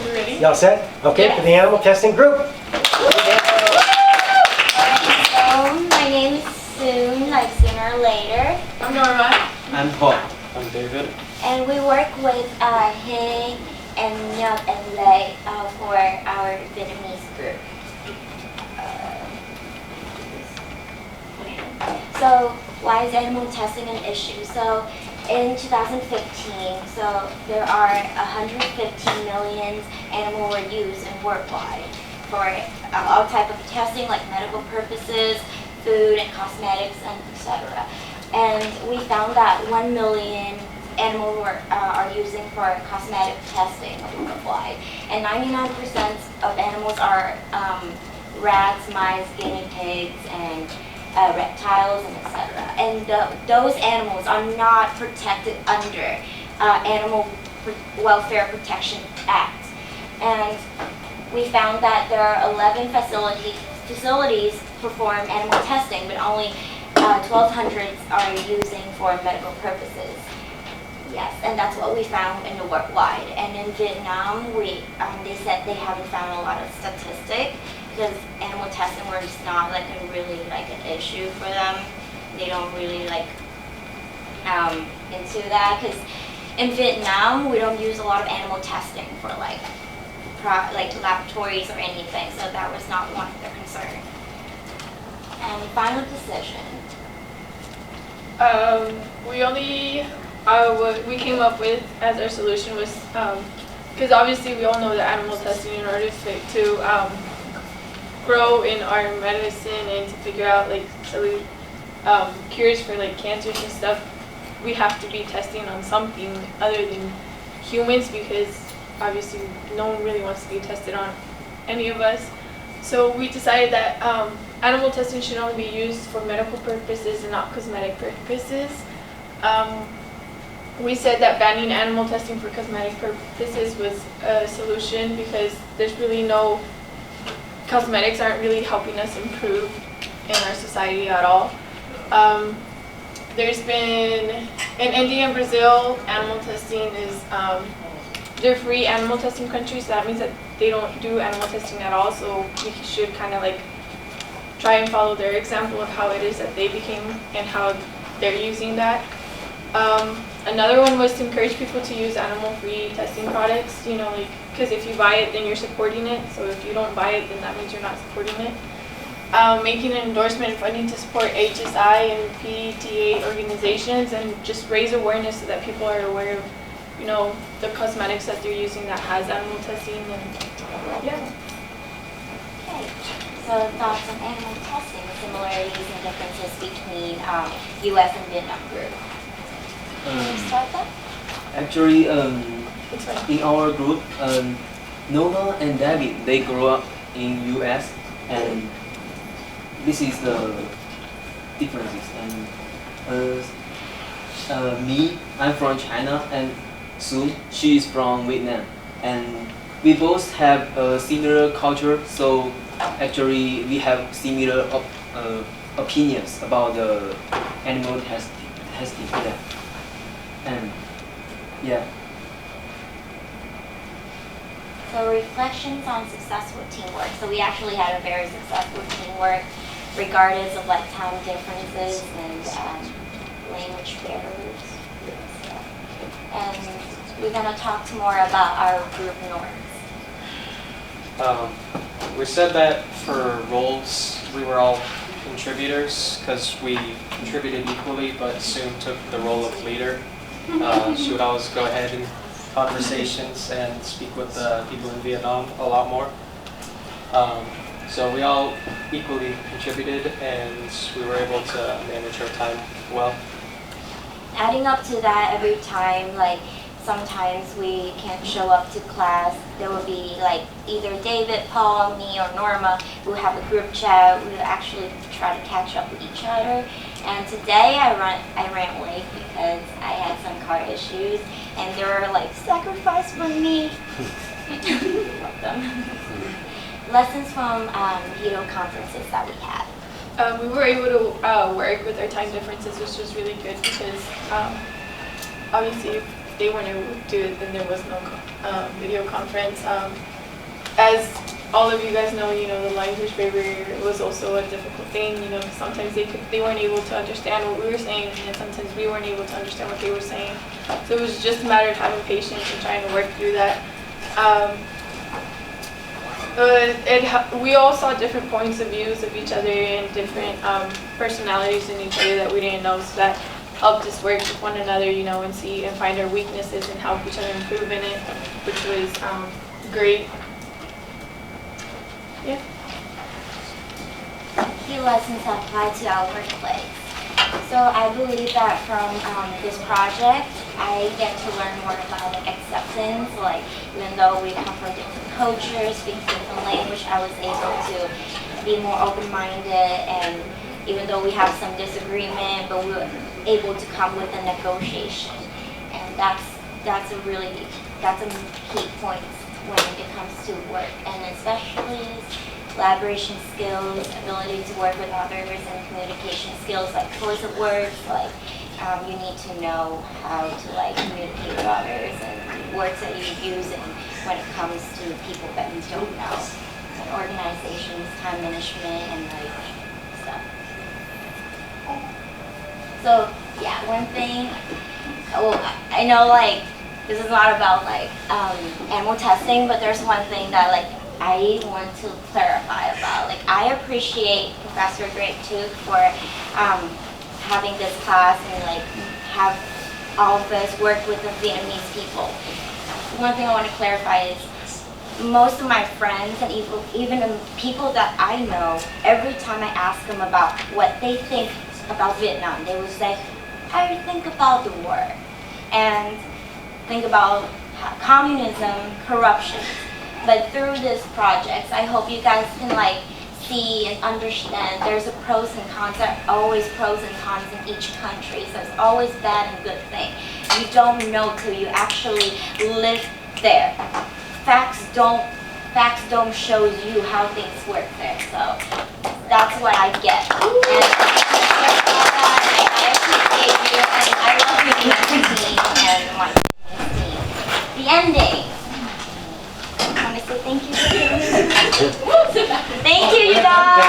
You ready? Y'all set? Okay, Yes. for the animal testing group. My name is Soon, like sooner or later. I'm Norma. I'm Paul. I'm David. And we work with He and Nyat and Lei for our Vietnamese group. So why is animal testing an issue? So in 2015, so there are 115 million animal reviews in worldwide for all type of testing, like medical purposes, food and cosmetics, and etc. And we found that 1 million animals are using for cosmetic testing worldwide, and 99% of animals are rats, mice, guinea pigs, and reptiles, and etc. And those animals are not protected under Animal Welfare Protection Act. And we found that there are 11 facilities perform animal testing, but only 1,200 are using for medical purposes. Yes, and that's what we found in the worldwide. And in Vietnam, they said they haven't found a lot of statistics because animal testing was not like an issue for them. They don't really into that because in Vietnam we don't use a lot of animal testing for like laboratories or anything, so that was not one of their concerns. And final decision. What we came up with as our solution was, because obviously we all know that animal testing, in order to grow in our medicine and to figure out cures for like cancers and stuff, we have to be testing on something other than humans, because obviously no one really wants to be tested on any of us. So we decided that animal testing should only be used for medical purposes and not cosmetic purposes. We said that banning animal testing for cosmetic purposes was a solution because there's really cosmetics aren't really helping us improve in our society at all. There's been, in India and Brazil, animal testing is, they're free animal testing countries, so that means that they don't do animal testing at all, so we should kind of try and follow their example of how it is that they became and how they're using that. Another one was to encourage people to use animal-free testing products, because if you buy it, then you're supporting it, so if you don't buy it, then that means you're not supporting it. Making an endorsement and funding to support HSI and PTA organizations and just raise awareness so that people are aware of the cosmetics that they're using that has animal testing, and yeah. Okay, so thoughts on animal testing, similarities and differences between U.S. and Vietnam group. Can you start that? Actually, in our group, Nova and David, they grew up in US, and this is the differences. And me, I'm from China, and Sun, she is from Vietnam, and we both have a similar culture. So actually, we have similar opinions about the animal testing. Yeah. And yeah. So reflections on successful teamwork. So we actually had a very successful teamwork, regardless of time differences and language barriers. And we're going to talk more about our group norms. We said that for roles, we were all contributors because we contributed equally, but Soon took the role of leader. She would always go ahead in conversations and speak with the people in Vietnam a lot more. So we all equally contributed, and we were able to manage our time well. Adding up to that, every time, sometimes we can't show up to class, there will be either David, Paul, me, or Norma who have a group chat. We actually try to catch up with each other. And today I ran late because I had some car issues, and they were sacrifice for me. Love them. Lessons from video conferences that we had. We were able to work with our time differences, which was really good because obviously they weren't able to do it, then there was no video conference. As all of you guys know, the language barrier was also a difficult thing. Sometimes they weren't able to understand what we were saying, and sometimes we weren't able to understand what they were saying. So it was just a matter of having patience and trying to work through that. We all saw different points of views of each other and different personalities in each other that we didn't know, so that helped us work with one another, and see and find our weaknesses and help each other improve in it, which was great. Yeah. Key lessons that apply to our workplace. So I believe that from this project, I get to learn more about acceptance. Even though we come from different cultures, speak different language, I was able to be more open-minded, and even though we have some disagreement, but we were able to come with a negotiation. And that's a key point when it comes to work, and especially collaboration skills, ability to work with others, and communication skills like choice of words. You need to know how to communicate with others and words that you use, and when it comes to people that you don't know, and organizations, time management, and stuff. So yeah, one thing. I know this is not about animal testing, but there's one thing that I want to clarify about. I appreciate Professor Greg too for having this class and have all of us work with the Vietnamese people. One thing I want to clarify is most of my friends and even the people that I know, every time I ask them about what they think about Vietnam, they would say, I think about the war and think about communism, corruption. But through this project, I hope you guys can see and understand there's a pros and cons. There are always pros and cons in each country. So it's always bad and good thing. You don't know till you actually live there. Facts don't show you how things work there. So that's what I get. And I appreciate you, and I love you, your team and my team. The ending. I want to say thank you. Thank you, you guys.